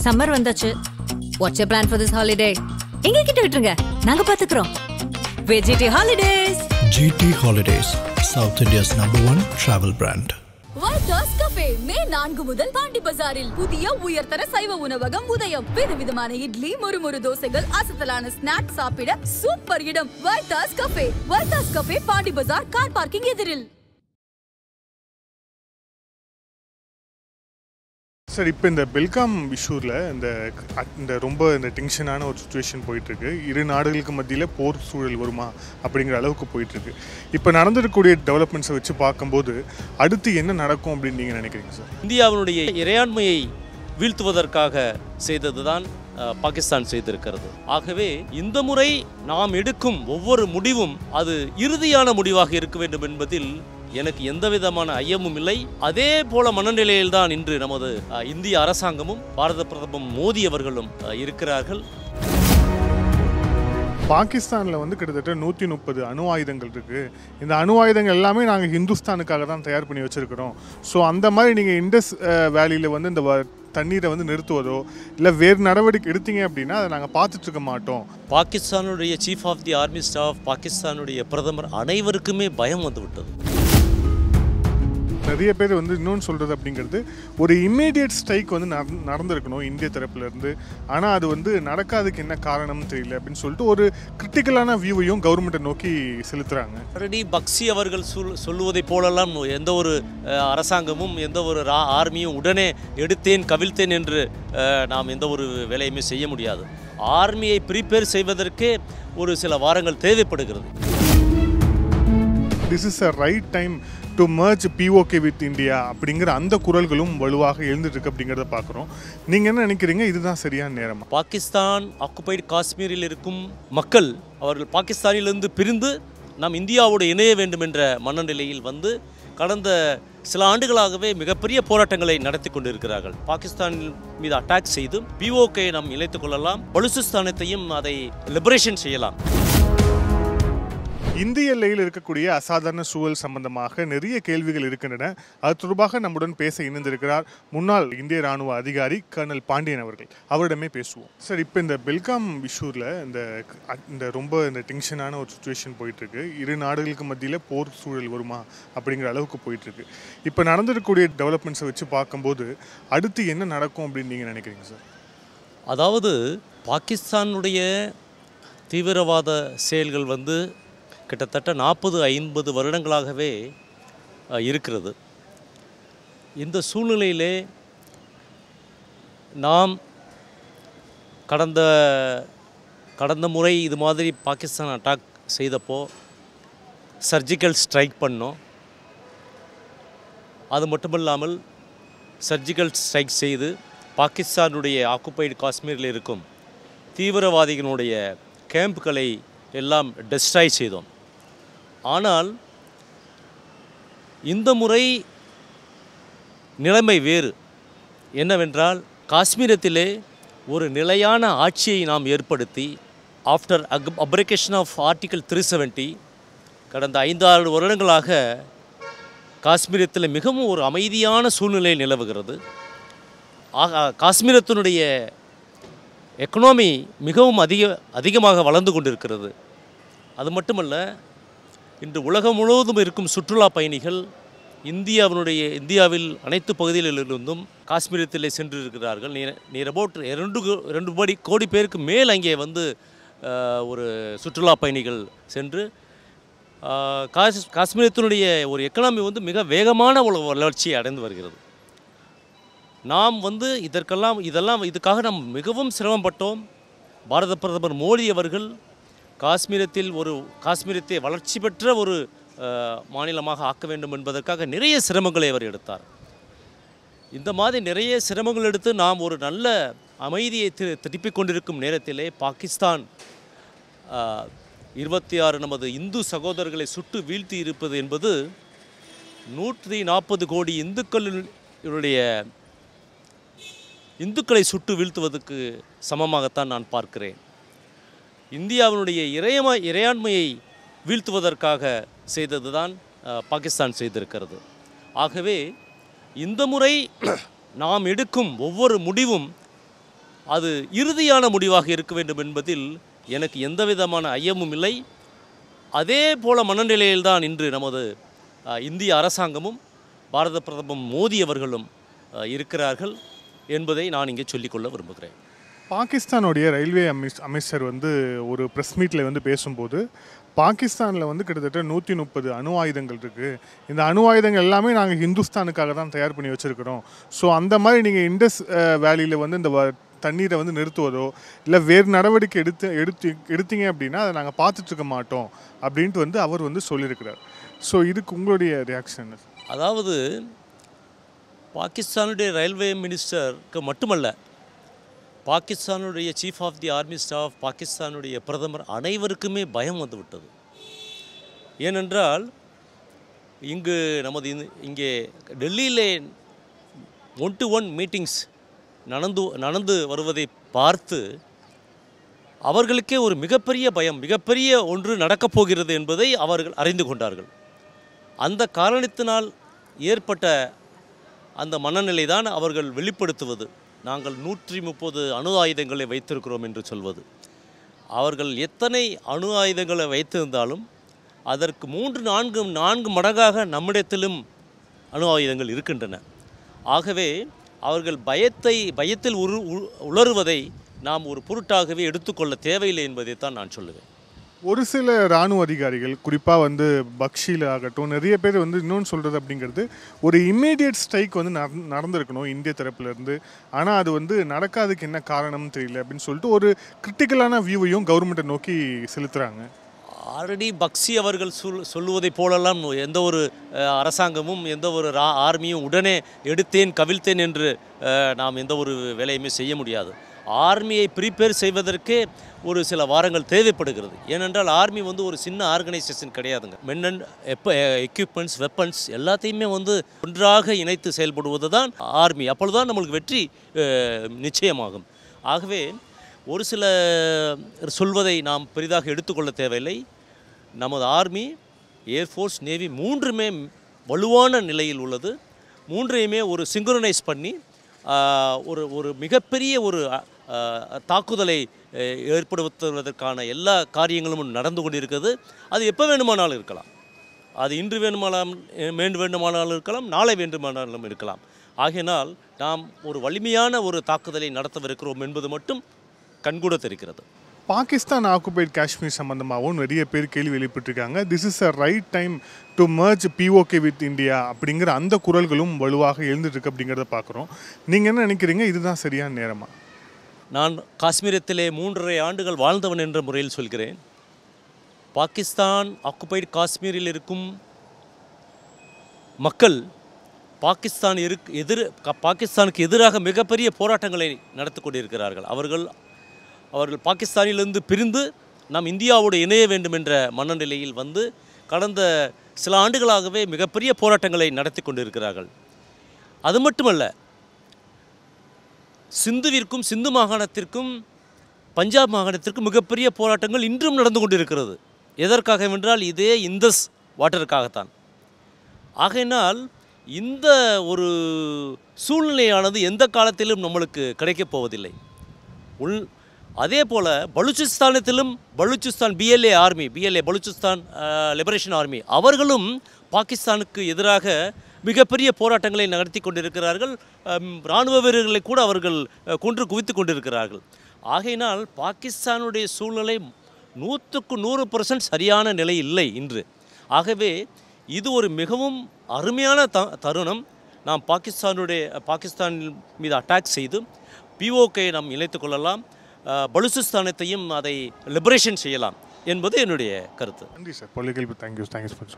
Summer வந்தாச்சு. What's your plan for this holiday? எங்க கிட்ட விட்டுருங்க, நாங்க பாத்துக்கிறோம். VGT Holidays. GT Holidays, South India's #1 travel brand. Vaithas cafe May 4 முதல் பாண்டி பஜாரில் புதிய உயர்தர சைவ உணவகம் உதயம். விதவிதமான இட்லி, முறுமுறு தோசைகள், அசத்தலான ஸ்நாக்ஸ் சாப்பிட சூப்பர் இடம் வைத்தாஸ் கஃபே. வைத்தாஸ் கஃபே பாண்டி பஜார் கார் பார்க்கிங் எதிரில். சார், இப்போ இந்த பெல்காம் இஷ்யூவில் இந்த ரொம்ப இந்த டென்ஷனான ஒரு சுச்சுவேஷன் போயிட்டுருக்கு. இரு நாடுகளுக்கு மத்தியில் போர் சூழல் வருமா அப்படிங்கிற அளவுக்கு போயிட்டுருக்கு. இப்போ நடந்திருக்கக்கூடிய டெவலப்மெண்ட்ஸை வச்சு பார்க்கும்போது அடுத்து என்ன நடக்கும் அப்படின்னு நீங்கள் நினைக்கிறீங்க சார்? இந்தியாவினுடைய இறையாண்மையை வீழ்த்துவதற்காக செய்ததுதான் பாகிஸ்தான் செய்திருக்கிறது. ஆகவே இந்த முறை நாம் எடுக்கும் ஒவ்வொரு முடிவும் அது இறுதியான முடிவாக இருக்க வேண்டும் என்பதில் எனக்கு எந்த விதமான ஐயமும் இல்லை. அதே போல மனநிலையில்தான் இன்று நமது இந்திய அரசாங்கமும் பாரத பிரதமர் மோடி அவர்களும் இருக்கிறார்கள். பாகிஸ்தானில் கிட்டத்தட்ட 130 அணு ஆயுதங்கள் இருக்குது. இந்த அணு ஆயுதங்கள் எல்லாமே நாங்கள் ஹிந்துஸ்தானுக்காக தான் தயார் பண்ணி வச்சுருக்கிறோம். ஸோ அந்த மாதிரி நீங்கள் இண்டஸ் வேலியில் இந்த தண்ணீரை நிறுத்துவதோ இல்லை வேறு நடவடிக்கை எடுத்தீங்க அப்படின்னா அதை நாங்கள் பார்த்துட்டு இருக்க மாட்டோம். பாகிஸ்தானுடைய chief of the army staff, பாகிஸ்தானுடைய பிரதமர் அனைவருக்குமே பயம் வந்துவிட்டது. நிறைய பேர் இன்னொன்று சொல்கிறது அப்படிங்கிறது ஒரு இம்மீடியட் ஸ்ட்ரைக் நடந்திருக்கணும் இந்திய தரப்புலேருந்து. ஆனால் அது நடக்காததுக்கு என்ன காரணம்னு தெரியல அப்படின்னு சொல்லிட்டு ஒரு கிரிட்டிக்கலான வியூவையும் கவர்மெண்ட்டை நோக்கி செலுத்துகிறாங்க. ஆல்ரெடி பக்சி அவர்கள் சொல்லுவதை போலெல்லாம் எந்த ஒரு அரசாங்கமும் எந்த ஒரு ஆர்மியும் உடனே எடுத்தேன் கவிழ்த்தேன் என்று நாம் எந்த ஒரு வேலையுமே செய்ய முடியாது. ஆர்மியை ப்ரிப்பேர் செய்வதற்கே ஒரு சில வாரங்கள் தேவைப்படுகிறது. This is a right time to merge POK with India அப்படிங்கிற அந்த குரல்களும் வலுவாக எழுந்துட்டு இருக்கு அப்படிங்கிறத பார்க்குறோம். நீங்கள் என்ன நினைக்கிறீங்க, இதுதான் சரியான நேரம்? பாகிஸ்தான் ஆக்குபைடு காஷ்மீரில் இருக்கும் மக்கள் அவர்கள் பாகிஸ்தானிலிருந்து பிரிந்து நாம் இந்தியாவோடு இணைய வேண்டும் என்ற மனநிலையில் கடந்த சில ஆண்டுகளாகவே மிகப்பெரிய போராட்டங்களை நடத்தி கொண்டிருக்கிறார்கள். பாகிஸ்தான் மீது அட்டாக் செய்து POK நாம் இணைத்துக் கொள்ளலாம், பலுசிஸ்தானத்தையும் அதை லிபரேஷன் செய்யலாம். இந்திய எல்லையில் இருக்கக்கூடிய அசாதாரண சூழல் சம்பந்தமாக நிறைய கேள்விகள் இருக்கின்றன. அது தொடர்பாக நம்முடன் பேச இணைந்திருக்கிறார் முன்னாள் இந்திய ராணுவ அதிகாரி கர்னல் பாண்டியன் அவர்கள். அவரிடமே பேசுவோம். சார், இப்போ இந்த பெல்காம் இஷ்யூவில் இந்த ரொம்ப இந்த டென்ஷனான ஒரு சுச்சுவேஷன் போயிட்டுருக்கு. இரு நாடுகளுக்கு மத்தியில் போர் சூழல் வருமா அப்படிங்கிற அளவுக்கு போயிட்டுருக்கு. இப்போ நடந்திருக்கக்கூடிய டெவலப்மெண்ட்ஸை வச்சு பார்க்கும்போது அடுத்து என்ன நடக்கும் அப்படின்னு நீங்கள் நினைக்கிறீங்க சார்? அதாவது பாகிஸ்தானுடைய தீவிரவாத செயல்கள் கிட்டத்தட்ட 40-50 வருடங்களாகவே இருக்கிறது. இந்த சூழ்நிலையிலே நாம் கடந்த முறை இது மாதிரி பாகிஸ்தான் அட்டாக் செய்தப்போ சர்ஜிக்கல் ஸ்ட்ரைக் பண்ணோம். அது மட்டுமல்லாமல் சர்ஜிக்கல் ஸ்ட்ரைக் செய்து பாகிஸ்தானுடைய ஆக்குபைடு காஷ்மீரில் இருக்கும் தீவிரவாதிகளுடைய கேம்புகளை எல்லாம் டெஸ்ட்ராய் செய்தோம். ஆனால் இந்த முறை நிலைமை வேறு. என்னவென்றால் காஷ்மீரத்திலே ஒரு நிலையான ஆட்சியை நாம் ஏற்படுத்தி ஆஃப்டர் அப்ரிகேஷன் ஆஃப் ஆர்டிகல் 370 கடந்த 5-6 வருடங்களாக காஷ்மீரத்தில் மிகவும் ஒரு அமைதியான சூழ்நிலை நிலவுகிறது. காஷ்மீரத்தினுடைய எக்கனாமி மிகவும் அதிகமாக வளர்ந்து கொண்டிருக்கிறது. அது மட்டுமல்ல, இன்று உலகம் முழுவதும் இருக்கும் சுற்றுலா பயணிகள் இந்தியாவில் அனைத்து பகுதிகளிலிருந்தும் காஷ்மீரத்திலே சென்றிருக்கிறார்கள். நியர் அபவுட் 2 கோடி பேருக்கு மேல் அங்கே ஒரு சுற்றுலா பயணிகள் சென்று காஷ்மீரத்தினுடைய ஒரு எக்கனாமி மிக வேகமான ஒரு வளர்ச்சியை அடைந்து வருகிறது. நாம் இதுக்காக நாம் மிகவும் சிரமப்பட்டோம். பாரத பிரதமர் மோடி அவர்கள் காஷ்மீரத்தை வளர்ச்சி பெற்ற ஒரு மாநிலமாக ஆக்க வேண்டும் என்பதற்காக நிறைய சிரமங்களை அவர் எடுத்தார். இந்த மாதிரி நிறைய சிரமங்கள் எடுத்து நாம் ஒரு நல்ல அமைதியை திருப்பிக் கொண்டிருக்கும் நேரத்திலே பாகிஸ்தான் 26 நமது இந்து சகோதரர்களை சுட்டு வீழ்த்தி இருப்பது என்பது 140 கோடி இந்துக்களை சுட்டு வீழ்த்துவதற்கு சமமாகத்தான் நான் பார்க்கிறேன். இந்தியாவினுடைய இறையாண்மையை வீழ்த்துவதற்காக செய்ததுதான் பாகிஸ்தான் செய்திருக்கிறது. ஆகவே இந்த முறை நாம் எடுக்கும் ஒவ்வொரு முடிவும் அது இறுதியான முடிவாக இருக்க வேண்டும் என்பதில் எனக்கு எந்த விதமான ஐயமும் இல்லை. அதே போல மனநிலையில்தான் இன்று நமது இந்திய அரசாங்கமும் பாரத பிரதமர் மோடி அவர்களும் இருக்கிறார்கள் என்பதை நான் இங்கே சொல்லிக்கொள்ள விரும்புகிறேன். பாகிஸ்தானுடைய ரயில்வே அமைச்சர் வந்து ஒரு ப்ரெஸ் மீட்டில் வந்து பேசும்போது பாகிஸ்தானில் வந்து கிட்டத்தட்ட 130 அணு ஆயுதங்கள் இருக்குது. இந்த அணு ஆயுதங்கள் எல்லாமே நாங்கள் ஹிந்துஸ்தானுக்காக தான் தயார் பண்ணி வச்சுருக்கிறோம். ஸோ அந்த மாதிரி நீங்கள் இண்டஸ் வேலியில் வந்து இந்த தண்ணீரை வந்து நிறுத்துவதோ இல்லை வேறு நடவடிக்கை எடுத்தீங்க அப்படின்னா அதை நாங்கள் பார்த்துட்ருக்க மாட்டோம் அப்படின்ட்டு வந்து அவர் வந்து சொல்லியிருக்கிறார். ஸோ இதுக்கு உங்களுடைய ரியாக்ஷன்? அதாவது பாகிஸ்தானுடைய ரயில்வே மினிஸ்டருக்கு மட்டுமல்ல, பாகிஸ்தானுடைய chief of the army staff, பாகிஸ்தானுடைய பிரதமர் அனைவருக்குமே பயம் வந்துவிட்டது. ஏனென்றால் இங்கு இங்கே டெல்லியிலே 1-to-1 மீட்டிங்ஸ் நடந்து வருவதை பார்த்து அவர்களுக்கே ஒரு மிகப்பெரிய பயம், மிகப்பெரிய ஒன்று நடக்கப் போகிறது என்பதை அவர்கள் அறிந்து கொண்டார்கள். அந்த காரணத்தினால் ஏற்பட்ட அந்த மனநிலை தான் அவர்கள் வெளிப்படுத்துவது. நாங்கள் 130 அணு ஆயுதங்களை வைத்திருக்கிறோம் என்று சொல்வது. அவர்கள் எத்தனை அணு ஆயுதங்களை வைத்திருந்தாலும் அதற்கு 3-4 மடங்காக நம்மிடத்திலும் அணு ஆயுதங்கள் இருக்கின்றன. ஆகவே அவர்கள் பயத்தில் உளறுவதை நாம் ஒரு பொருட்டாகவே எடுத்துக்கொள்ள தேவையில்லை என்பதைத்தான் நான் சொல்லுவேன். ஒரு சில இராணுவ அதிகாரிகள் குறிப்பாக வந்து பக்ஷியில் ஆகட்டும் நிறைய பேர் வந்து இன்னொன்று சொல்கிறது அப்படிங்கிறது ஒரு இம்மீடியட் ஸ்ட்ரைக் வந்து நடந்திருக்கணும் இந்திய தரப்புலேருந்து. ஆனால் அது வந்து நடக்காதுக்கு என்ன காரணம்னு தெரியல அப்படின்னு சொல்லிட்டு ஒரு கிரிட்டிக்கலான வியூவையும் கவர்மெண்ட்டை நோக்கி செலுத்துகிறாங்க. ஆல்ரெடி பக்சி அவர்கள் சொல்லுவதைப் போலெல்லாம் எந்த ஒரு அரசாங்கமும் எந்த ஒரு ஆர்மியும் உடனே எடுத்தேன் கவிழ்த்தேன் என்று நாம் எந்த ஒரு வேலையுமே செய்ய முடியாது. ஆர்மியை ப்ரிப்பேர் செய்வதற்கே ஒரு சில வாரங்கள் தேவைப்படுகிறது. ஏனென்றால் ஆர்மி வந்து ஒரு சின்ன ஆர்கனைசேஷன் கிடையாதுங்க. மென் அண்ட் எக்யூப்மெண்ட்ஸ், வெப்பன்ஸ் எல்லாத்தையுமே வந்து ஒன்றாக இணைத்து செயல்படுவது தான் ஆர்மி. அப்பொழுதுதான் நம்மளுக்கு வெற்றி நிச்சயமாகும். ஆகவே ஒரு சில சொல்வதை நாம் பெரிதாக எடுத்துக்கொள்ள தேவையில்லை. நமது ஆர்மி, ஏர்ஃபோர்ஸ், நேவி மூன்றுமே வலுவான நிலையில் உள்ளது. மூன்றையுமே ஒரு சிங்க்ரனைஸ் பண்ணி ஒரு மிகப்பெரிய ஒரு தாக்குதலை ஏற்படுத்துவதற்கான எல்லா காரியங்களும் நடந்து கொண்டிருக்கிறது. அது எப்போ வேண்டுமானாலும் இருக்கலாம். அது இன்று வேண்டுமானாலும் இருக்கலாம், நாளை வேண்டுமானாலும் இருக்கலாம். ஆகையினால் நாம் ஒரு வலிமையான ஒரு தாக்குதலை நடத்தவிருக்கிறோம் என்பது மட்டும் கண்கூட தெரிகிறது. பாகிஸ்தான் ஆக்குபைட் காஷ்மீர் சம்பந்தமாகவும் நிறைய பேர் கேள்வி எழுப்பிட்டிருக்காங்க. This is a right time to merge POK with India அப்படிங்கிற அந்த குரல்களும் வலுவாக எழுந்துட்டுருக்கு அப்படிங்கிறத பார்க்குறோம். நீங்கள் என்ன நினைக்கிறீங்க, இதுதான் சரியான நேரமா? நான் காஷ்மீரத்திலே 3.5 ஆண்டுகள் வாழ்ந்தவன் என்ற முறையில் சொல்கிறேன். பாகிஸ்தான் ஆக்குபைடு காஷ்மீரில் இருக்கும் மக்கள் பாகிஸ்தானுக்கு எதிராக மிகப்பெரிய போராட்டங்களை நடத்தி கொண்டிருக்கிறார்கள். அவர்கள் பாகிஸ்தானிலிருந்து பிரிந்து நாம் இந்தியாவோடு இணைய வேண்டும் என்ற மனநிலையில் வந்து கடந்த சில ஆண்டுகளாகவே மிகப்பெரிய போராட்டங்களை நடத்தி கொண்டிருக்கிறார்கள். அது மட்டுமல்ல, சிந்துவிற்கும், சிந்து மாகாணத்திற்கும், பஞ்சாப் மாகாணத்திற்கும் மிகப்பெரிய போராட்டங்கள் இன்றும் நடந்து கொண்டிருக்கிறது. எதற்காக என்றால் இதே இந்தஸ் வாட்டருக்காகத்தான். ஆகையினால் இந்த ஒரு சூழ்நிலையானது எந்த காலத்திலும் நம்மளுக்கு கிடைக்கப் போவதில்லை. அதே போல் பலூச்சிஸ்தானத்திலும் Balochistan BLA Balochistan liberation army அவர்களும் பாகிஸ்தானுக்கு எதிராக மிகப்பெரிய போராட்டங்களை நடத்தி கொண்டிருக்கிறார்கள். இராணுவ வீரர்களை கூட அவர்கள் கொன்று குவித்து கொண்டிருக்கிறார்கள். ஆகையினால் பாகிஸ்தானுடைய சூழ்நிலை 100% சரியான நிலை இல்லை இன்று. ஆகவே இது ஒரு மிகவும் அருமையான தருணம். நாம் பாகிஸ்தான் மீது அட்டாக் செய்து POK நாம் இணைத்து கொள்ளலாம், பலூச்சிஸ்தானத்தையும் அதை லிபரேஷன் செய்யலாம் என்பது என்னுடைய கருத்து. நன்றி சார். Political thank you for